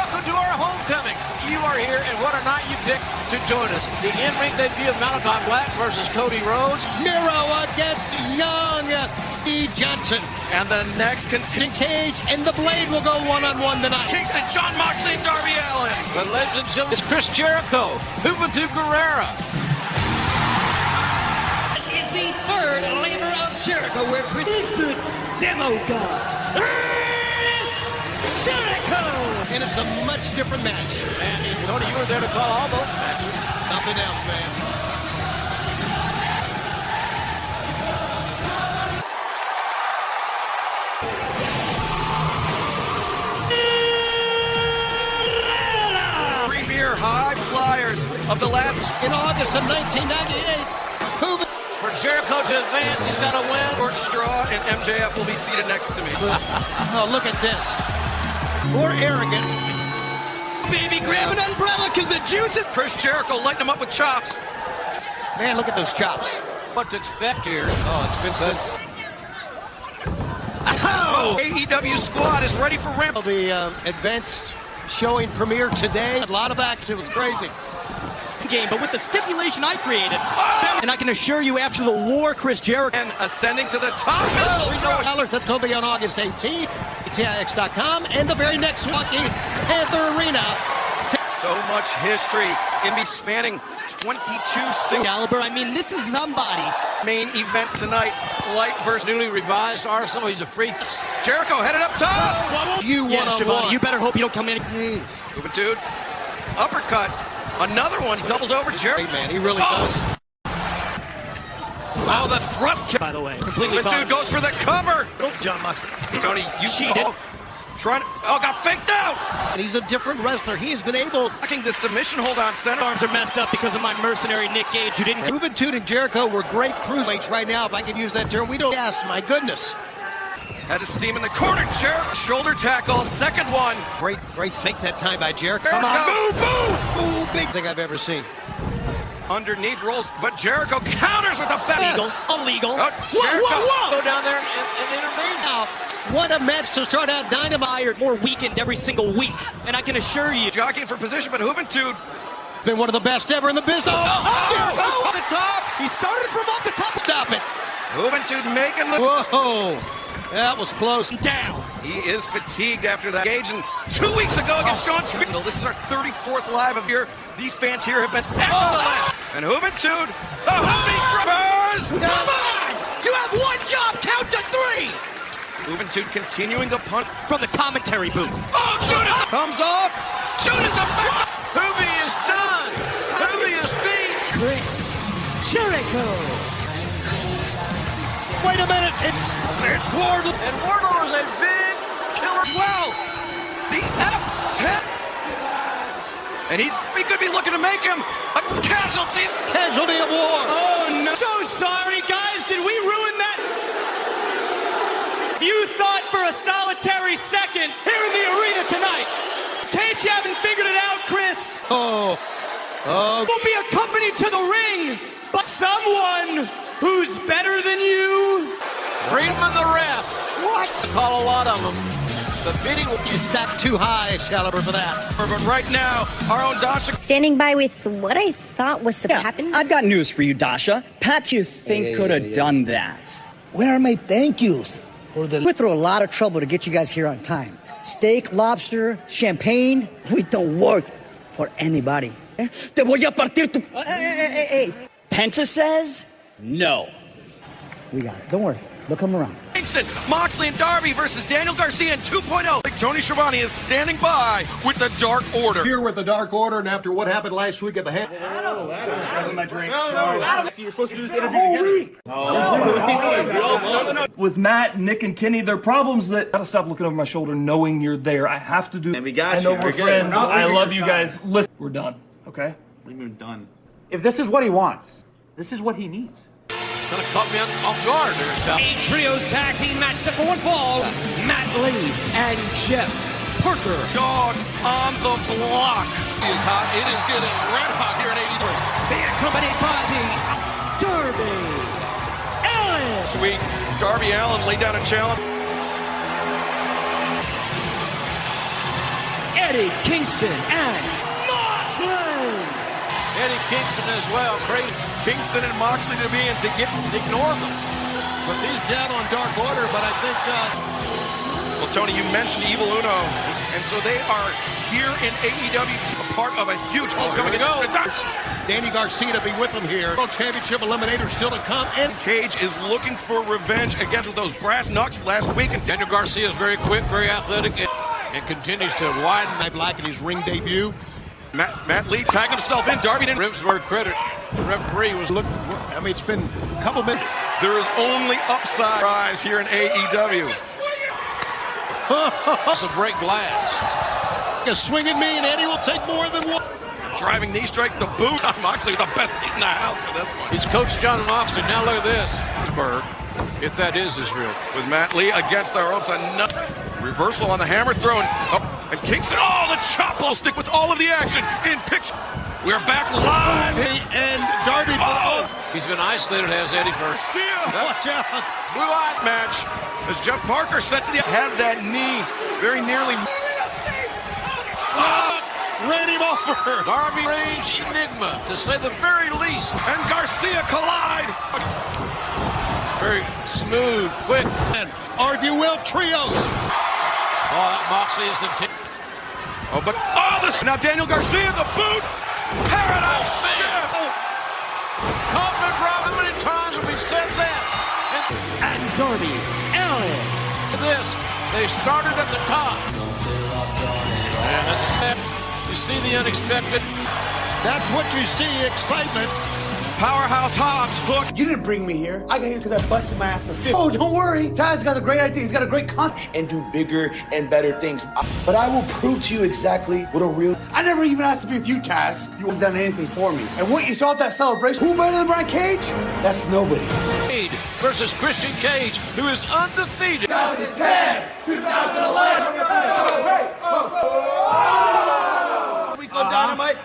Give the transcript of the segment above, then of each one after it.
Welcome to our homecoming. You are here, and what a night you picked to join us. The in-ring debut of Malachi Black versus Cody Rhodes. Miro against Young E. Johnson. And the next contender, Cage and the Blade will go one-on-one tonight. Kingston, John Moxley, and Darby Allin. But ladies and gentlemen, it's Chris Jericho, Juventud Guerrera. This is the third labor of Jericho, where Chris is the demo god. Chris Jericho! And it's a much different match. And Tony, you were there to call all those matches. Nothing else, man. Premier high flyers of the last. In August of 1998, For Jericho to advance, he's got to win. Short straw, and MJF will be seated next to me. oh, look at this. More arrogant. Baby, grab an umbrella because the juice is... Chris Jericho lighting him up with chops. Man, look at those chops. What to expect here? Oh, it's been since... Oh! AEW squad is ready for ramp. The advanced showing premiere today. A lot of action. It was crazy. Game, but with the stipulation I created, and I can assure you after the war, Chris Jericho And ascending to the top. That's going to be on August 18th. TIX.com and the very next Lucky Panther Arena. So much history in the spanning 22 single caliber. I mean, this is somebody. main event tonight. Light versus Newly revised Arsenal. He's a freak. Jericho headed up top. You Yeah, one-on-one. Shivani, you better hope you don't come in. Juventud. Uppercut. Another one. Doubles over Jericho. Great man, he really does. Wow, the thrust kick. By the way, completely Juventud goes for the cover. John Moxley. Tony, you cheated. Got faked out. And he's a different wrestler. He has been able... Blocking the submission hold on center. arms are messed up because of my mercenary Nick Gage, who didn't. Juventud and Jericho were great cruiserweights right now, if I could use that term. We don't ask, my goodness. Had a steam in the corner. Jericho shoulder tackle. Second one. Great fake that time by Jericho. Come on, Ooh, big thing I've ever seen. Underneath rolls, but Jericho counters with a back. Illegal. Whoa. Go down there and intervene. Now, What a match to start out Dynamite. more weakened every single week, and I can assure you, Jockeying for position, but Juventud. Been one of the best ever in the business. Jericho off the top. He started from off the top. Stop it. Juventud making the. Whoa. That was close. down. He is fatigued after that engage. And 2 weeks ago against Sean Spears. This is our 34th live of here. These fans here have been excellent. And Juventud, the Hoovy Trappers. Come on. You have one job. Count to 3. Juventud continuing the punt. From the commentary booth. Oh, Judas comes off. Judas effect. Hoovy is done. Hoovy is beat. Chris Jericho. Wait a minute. It's Wardlow. And Wardlow is a big killer. Well, the F10. And he could be looking to make him a casualty. Casualty of war. Oh no! So sorry, guys. Did we ruin that? You thought for a solitary second here in the arena tonight. In case you haven't figured it out, Chris. Oh. Will be accompanied to the ring by someone who's better than you. Freedom in the ref. What? Call a lot of them. The bidding will You stacked too high, Caliber, for that. But right now, our own Dasha. Standing by with what I thought was supposed to happen. I've got news for you, Dasha. Pat, you think could have done that. Where are my thank yous? We throw a lot of trouble to get you guys here on time. Steak, lobster, champagne. We don't work for anybody. Te voy a partir tu... Hey. Penta says no. We got it. Don't worry. They'll come around. Kingston, Moxley and Darby versus Daniel Garcia in 2.0. Tony Schiavone is standing by with the Dark Order. Here with the Dark Order, and after what happened last week at the hand. My drink. You're supposed to do this interview together. With Matt, Nick, and Kenny, there are problems that I gotta stop looking over my shoulder knowing you're there. I have to do. And we got I know you. we're We're good. friends. We're not I leaving love your you side. guys. Listen, we're done. Okay? We've been done. If this is what he wants, this is what he needs. kind of caught me off guard there, Scott. A trios tag team match set for one fall. Matt Lee and Jeff Parker. Dog on the block. It is hot. It is getting red hot here in AEW. Being accompanied by the Darby Allin. Next week, Darby Allin laid down a challenge. Eddie Kingston and Moxley. Eddie Kingston as well. Crazy. Kingston and Moxley to be and to ignore them. But he's down on Dark Order, but I think... Well, Tony, you mentioned Evil Uno, and so they are here in AEW, a part of a huge homecoming. Danny Garcia to be with them here. World Championship Eliminator still to come. And Cage is looking for revenge against those brass knucks last week. And Daniel Garcia is very quick, very athletic, and continues to widen. I'd like in his ring debut. Matt Lee tagged himself in. Darby didn't. Rimsburg credit. The referee was Look, I mean, it's been a couple minutes. There is only upside rise here in AEW. It's a break glass. A swing at me, and Eddie will take more than one. Driving knee strike, the boot. Moxley with the best seat in the house for this one. He's Coach John Moxley. Now look at this. If that is Israel. With Matt Lee against the ropes. Another reversal on the hammer thrown. Oh, and Kingston. Oh, the chop ball stick with all of the action in picture. We're back live. And Darby. Oh. He's been isolated, has Eddie first. Watch out. Blue Eye match. As Jeff Parker set to the had that knee very nearly. Ran him over. Darby range enigma, to say the very least. And Garcia collide. Very smooth, quick. And or if you will, trios. Oh, that Moxley is the this now Daniel Garcia, the boot. Paradise Shift. Coffin Rob, how many times have we said that? And Darby Allin. This, they started at the top. And that's you see the unexpected. That's what you see, excitement. Powerhouse Hobbs hook. You didn't bring me here. I got here because I busted my ass for 50. Oh, don't worry. Taz got a great idea. He's got a great concept. And do bigger and better things. But I will prove to you exactly what a real... I never even asked to be with you, Taz. You haven't done anything for me. And what you saw at that celebration, who better than Brian Cage? That's nobody. Cage versus Christian Cage, who is undefeated. 2010, 2011. Week on Dynamite.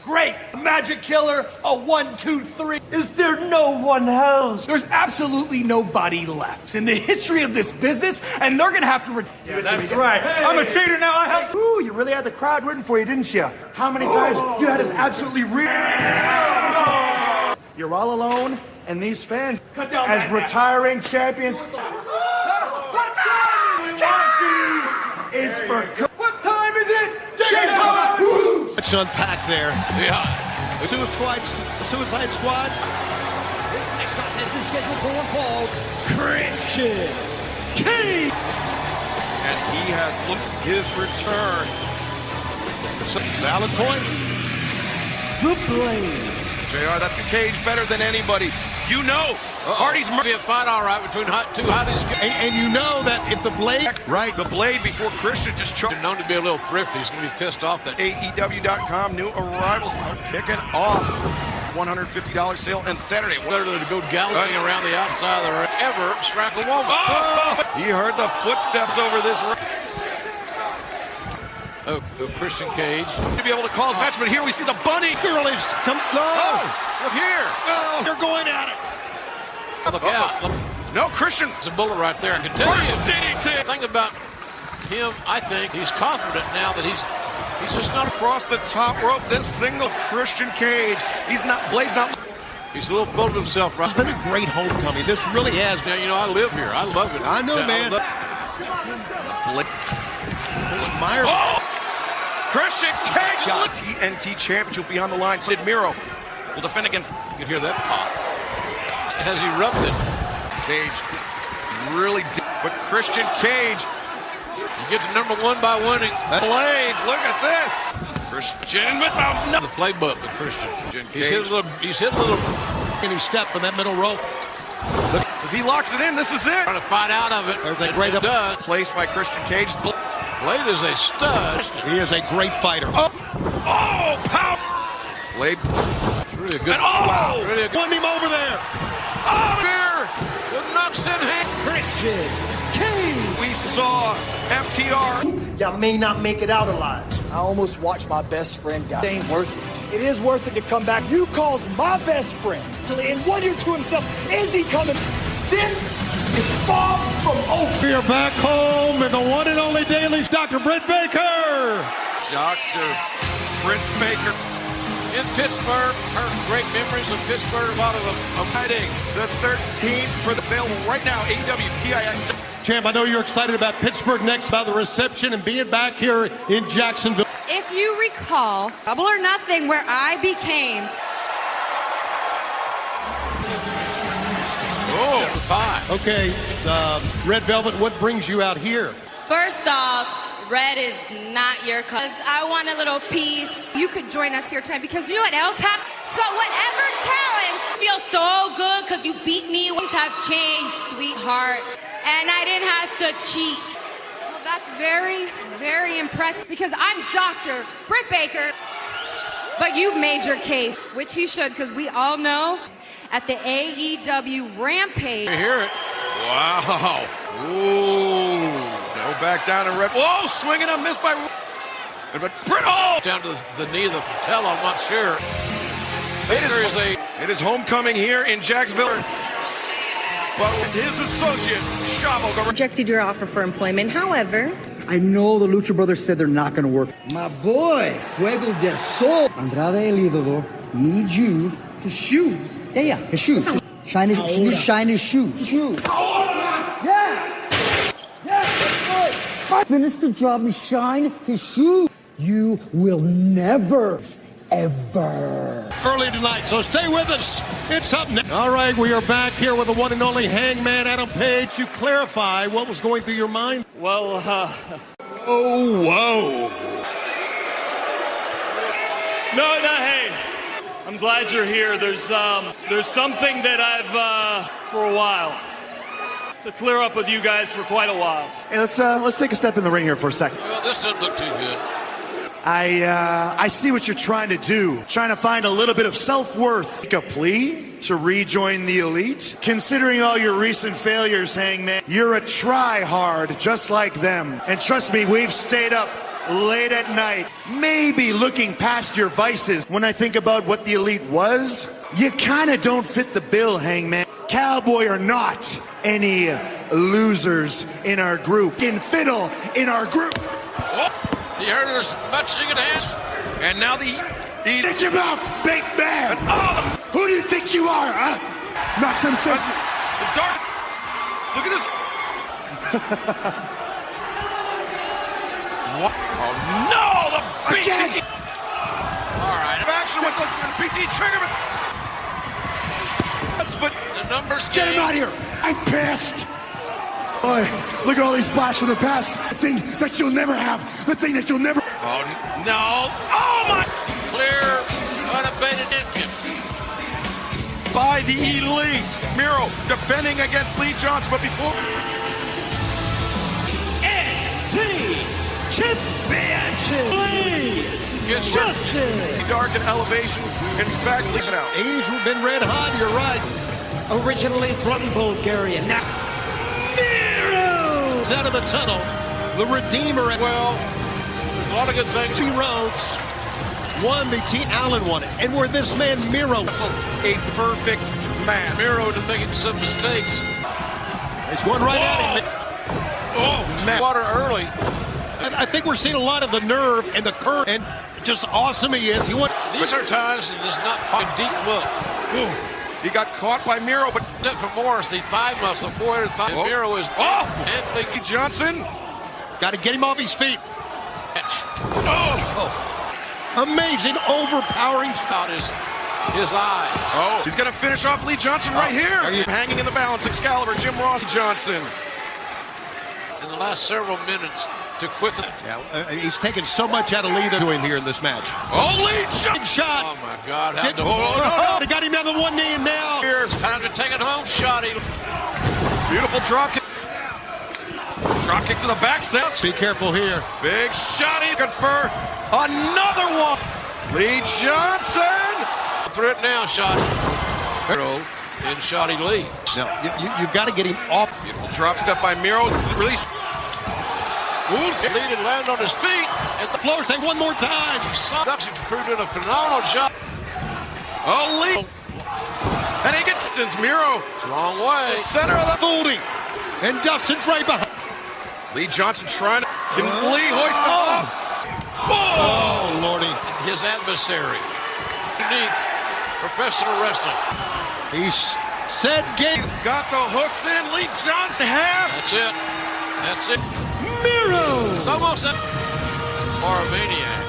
Great. Magic Killer, a 1, 2, 3. Is there no one else? There's absolutely nobody left in the history of this business, and they're gonna have to. Yeah, that's right. Hey. I'm a cheater now. I have. Ooh, you really had the crowd rooting for you, didn't you? How many times you had us absolutely You're all alone, and these fans, as retiring champions. Is for. What time is it? Game time. Much unpacked there. Yeah. Suicide Squad. This next contest is scheduled for one fall. Christian Cage. And he has looked his return. Valid point. The Blade. JR, that's a Cage better than anybody. You know, Hardy's be a fight, all right, between two highly skilled. And you know that if the Blade, right, the Blade before Christian just choked. Known to be a little thrifty. He's going to be pissed off that AEW.com new arrivals kicking off. $150 sale and Saturday. Better to go galloping around the outside of the ring ever strike a woman. He heard the footsteps over this ring. Christian Cage to be able to call his match, but here we see the bunny. girl is come. Oh, look here. Oh, they're going at it. Look out. Look. No, Christian. It's a bullet right there. I can tell you. DDT. The thing about him, I think he's confident now that he's just not across the top rope. This single Christian Cage. Blade's not. He's a little full of himself, right? It's been a great homecoming. This really has. Now, you know, I live here. I love it. I know, man. Myers. Oh! Christian Cage, TNT Championship will be on the line. Sid Miro will defend against. You can hear that pop. It has erupted. Cage really did. But Christian Cage. You get to number one by winning. Blade, look at this. Christian without the playbook with Christian. He's hit a little. And he stepped from that middle rope. Look, if he locks it in, this is it. Trying to fight out of it. There's a great up. Placed by Christian Cage. Blade is a stud. He is a great fighter. Oh, power! Blade. Really a good. And oh! Really a good. Won him over there. Oh, here! With knocks in hand. Christian Cage. We saw FTR. Y'all may not make it out alive. I almost watched my best friend die. It ain't worth it. It is worth it to come back. You caused my best friend and wondered to himself, is he coming? This is far from over. We are back home in the one and only Dailies, Dr. Britt Baker. Dr. Britt Baker. In Pittsburgh, her great memories of Pittsburgh, a lot of fighting the 13th for the available right now, AEW TIX. Champ, I know you're excited about Pittsburgh next, about the reception and being back here in Jacksonville. If you recall, Double or Nothing, where I became... Oh, 5. Okay, Red Velvet, what brings you out here? First off, red is not your color. I want a little peace. You could join us here tonight because you know what else happened? So whatever challenge feels so good because you beat me. Things have changed, sweetheart. And I didn't have to cheat. Well, that's very, very impressive because I'm Dr. Britt Baker. But you've made your case, which you should because we all know at the AEW Rampage. You hear it. Wow. Ooh. No back down in red. Whoa, swinging a miss by... But Britt, oh! down to the knee of the patella, I'm not sure. It is homecoming here in Jacksonville. But with his associate, Shavo... Rejected your offer for employment. However... I know the Lucha Brothers said they're not going to work. My boy, Fuego del Sol, Andrade El Idolo, needs you. His shoes? Yeah, his shoes. Shine his shoes. Yeah, that's right. Finish the job and shine his shoes. You will never, ever. Early tonight, so stay with us. It's up next. All right, we are back here with the one and only Hangman Adam Page to clarify what was going through your mind. Well, Oh, whoa. No, hey. I'm glad you're here. There's something that I've, for a while, to clear up with you guys for quite a while. Hey, let's take a step in the ring here for a second. Well, this doesn't look too good. I see what you're trying to do. Trying to find a little bit of self-worth. Make a plea to rejoin the Elite. Considering all your recent failures, Hangman, you're a try-hard just like them. And trust me, we've stayed up late at night, maybe looking past your vices. When I think about what the Elite was, you kind of don't fit the bill, Hangman. Cowboy or not, any losers in our group. In fiddle in our group. Oh, you heard us matching it hands. And now the... Get your mouth, big man! Who do you think you are, huh? Maxim says... The dark... Look at this... What? Oh, no! The BT... Again! All right. Action with the BT trigger. But the numbers get him out of here! I'm pissed! Boy, look at all these blasts from the past. The thing that you'll never have. The thing that you'll never... Oh, no. Oh, my... Clear, unabated engine. By the Elite. Miro defending against Lee Johnson, but before... Championship Lee Johnson. Dark and elevation. In fact, listen out. Age has been red hot, you're right. Originally from Bulgaria. Now, Miro out of the tunnel. The Redeemer. Well, there's a lot of good things. 2 Rhodes won the T. Allen won it. And where this man, Miro, a perfect man. Miro to making some mistakes. It's going right at him. Oh, man. Water early. I think we're seeing a lot of the nerve and the curve, and just awesome he is. These are times that there's not a deep look. Ooh. He got caught by Miro, but for Morris, the thigh muscle, 400 thigh. Miro is Anthony Johnson. Got to get him off his feet. Oh. Amazing, overpowering out his eyes. Oh, he's going to finish off Lee Johnson right here. Hanging in the balance, Excalibur, Jim Ross Johnson. In the last several minutes to quickly. Yeah, he's taken so much out of Lee they're doing here in this match. Oh, Lee Johnson. Shot. Oh, my God. No. They got him down to one knee, and now. Here's time to take it home, Shotty. Beautiful drop kick. Drop kick to the back set. Be careful here. Big Shotty. Good for another one. Lee Johnson. Through it now, Shotty. In Shotty Lee. No, you've got to get him off. Beautiful drop step by Miro. Release. Woods lead and land on his feet. And the floor, say one more time. Dustin Crew doing a phenomenal job. Oh, Lee. And he gets distance. Miro. It's a long way. Center of the folding. And Dustin's right behind. Lee Johnson trying to. Can Lee hoist him up? Oh, Lordy. His adversary. Unique professional wrestling. He's set game. He's got the hooks in. Lee Johnson half. That's it. That's it. Miro. It's almost a Maniac.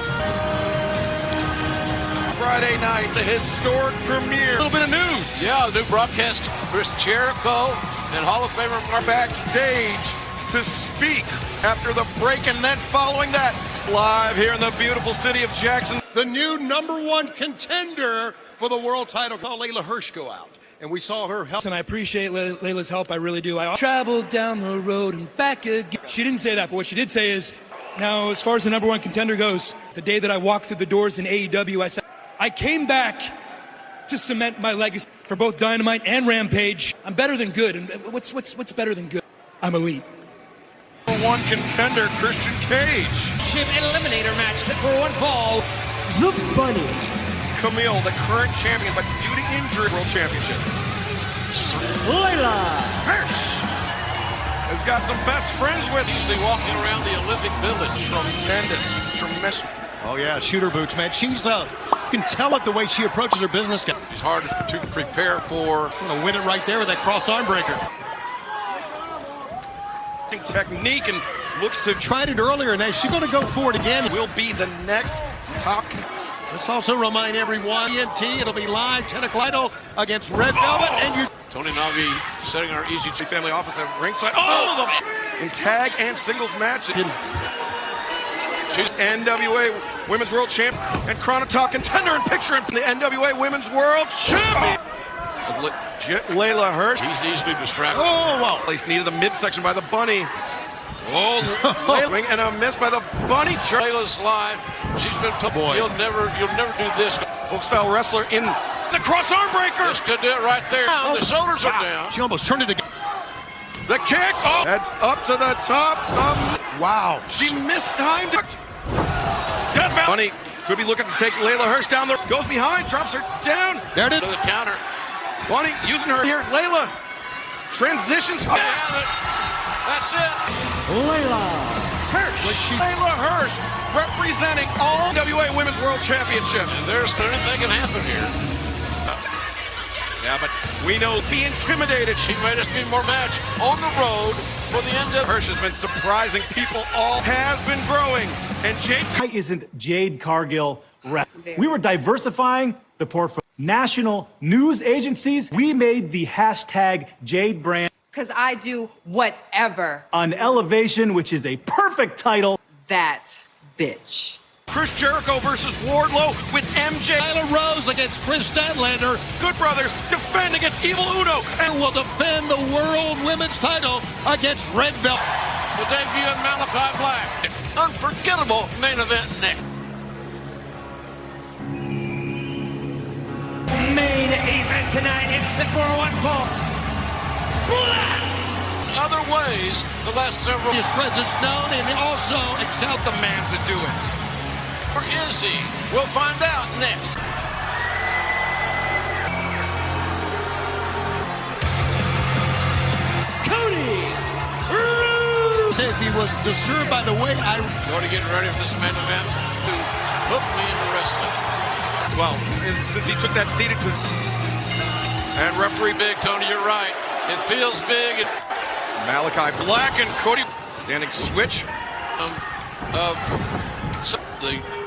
Friday night, the historic premiere. A little bit of news. Yeah, the new broadcast. Chris Jericho and Hall of Famer are backstage to speak after the break, and then following that, live here in the beautiful city of Jackson. The new #1 contender for the world title. Saw Layla Hirsch go out, and we saw her help. And I appreciate Layla's help. I really do. I traveled down the road and back again. She didn't say that, but what she did say is, now, as far as the #1 contender goes, the day that I walked through the doors in AEW, I said, I came back to cement my legacy for both Dynamite and Rampage. I'm better than good. And what's better than good? I'm elite. #1 contender, Christian Cage. Chip eliminator match set for one fall. The Bunny. Camille, the current champion, but due to injury, World Championship. Layla Hirsch has got some best friends with. Usually walking around the Olympic Village. Tremendous. Oh, yeah, shooter boots, man. She's, you can tell it the way she approaches her business. She's hard to prepare for. Gonna win it right there with that cross arm breaker. Technique and looks to tried it earlier, and she's going to go for it again. Will be the next top. Let's also remind everyone, TNT, it'll be live 10 o'clock against Red Velvet, and you. Tony Navi setting our Easy family office at ringside. In tag and singles match. She's NWA Women's World Champ and Chronotalk contender and picture in the NWA Women's World Champion. Legit Layla Hirsch. He's easily distracted. Oh, well. Place needed the midsection by the Bunny. Oh, and a miss by the Bunny. Layla's live. She's been told, you'll never do this. Folk style wrestler in the cross arm breaker. This could do it right there. The shoulders are down. She almost turned it again. The kick. Oh, that's up to the top. Wow. She mistimed it. Bunny could be looking to take Layla Hirsch down there. Goes behind, drops her down. There it is. To the counter. Bunny using her here. Layla transitions. That's it. Layla Hirsch. Layla Hirsch representing all NWA Women's World Championship. And there's anything can happen here. Yeah, but we know be intimidated. She made us need more match on the road for the end of. Hirsch has been surprising people. All has been growing. And Jade isn't Jade Cargill. We were diversifying the portfolio. National news agencies. We made the hashtag Jade brand. Because I do whatever. On Elevation, which is a perfect title. That bitch. Chris Jericho versus Wardlow with MJ. Nyla Rose against Chris Statlander. Good Brothers defend against Evil Uno. And will defend the World Women's title against Red Velvet. The debut of Malachi Black. Unforgettable main event next. Main event tonight is set for one fall. Other ways, the last several. His presence known and also excels the man to do it. Or is he? We'll find out next. Cody says he was disturbed by the way I. Going to get ready for this main event to hook me into wrestling. Well, since he took that seated position. And referee big, Tony, you're right. It feels big. Malachi Black and Cody standing switch.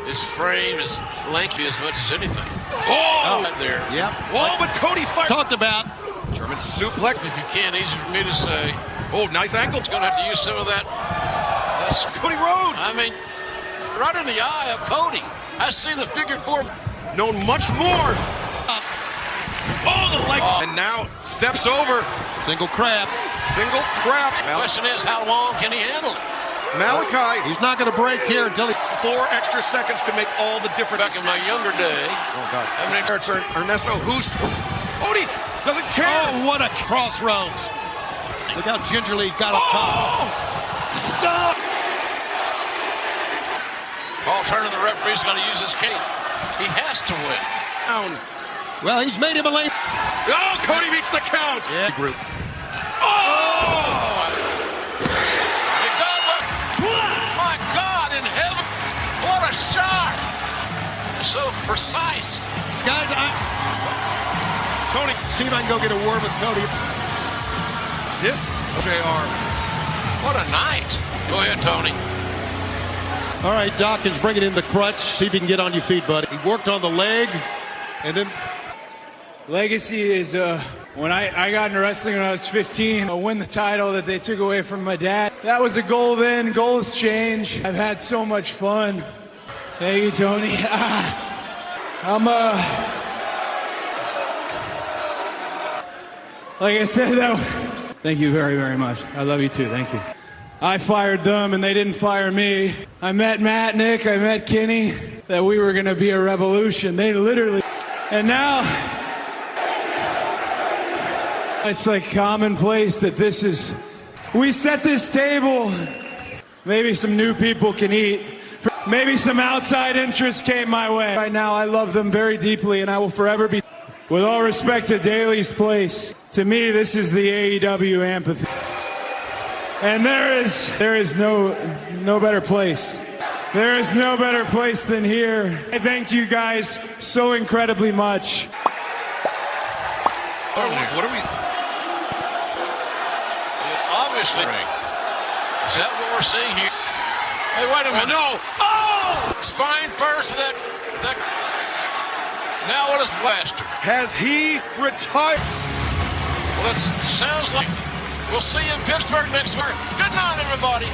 His frame is lanky as much as anything. Oh, right there. Yep. Oh, but Cody talked about German suplex. If you can, easy for me to say. Oh, nice ankle. He's going to have to use some of that. That's Cody Rhodes. I mean, right in the eye of Cody. I see the figure four. Known much more. Oh, the leg. And now steps over. Single crab. Single crab. The question is, how long can he handle it? Malachi. He's not going to break here until 4 extra seconds could make all the difference. Back in my younger day. Oh, God. I mean, it's Ernesto Hoost. Cody doesn't care. Oh, what a crossroads. Look how gingerly he got up top. Stop. Paul Turner, the referee's going to use his cape. He has to win. Well, he's made him a lane. Oh, Cody beats the count. Yeah, group. Oh! My God in heaven. What What a shot! It's so precise. Guys, Tony, see if I can go get a word with Cody. This, JR. What a night. Go ahead, Tony. All right, Doc is bringing in the crutch. See if you can get on your feet, buddy. He worked on the leg, and then... Legacy is when I got into wrestling when I was 15, I'll win the title that they took away from my dad. That was a goal then. Goals change. I've had so much fun. Thank you, Tony. Like I said, though, thank you very, very much. I love you too. Thank you. I fired them and they didn't fire me. I met Matt, Nick, I met Kenny, that we were going to be a revolution. They literally... And now... It's like commonplace that this is... We set this table. Maybe some new people can eat. Maybe some outside interest came my way. Right now, I love them very deeply, and I will forever be... With all respect to Daly's place, to me, this is the AEW amphitheater. And there is no better place. There is no better place than here. I thank you guys so incredibly much. What are we... Obviously. Is that what we're seeing here? Hey, wait a minute. No. Oh! Spine first. That. Now what is Blaster? Has he retired? Well, it sounds like we'll see you in Pittsburgh next week. Good night, everybody.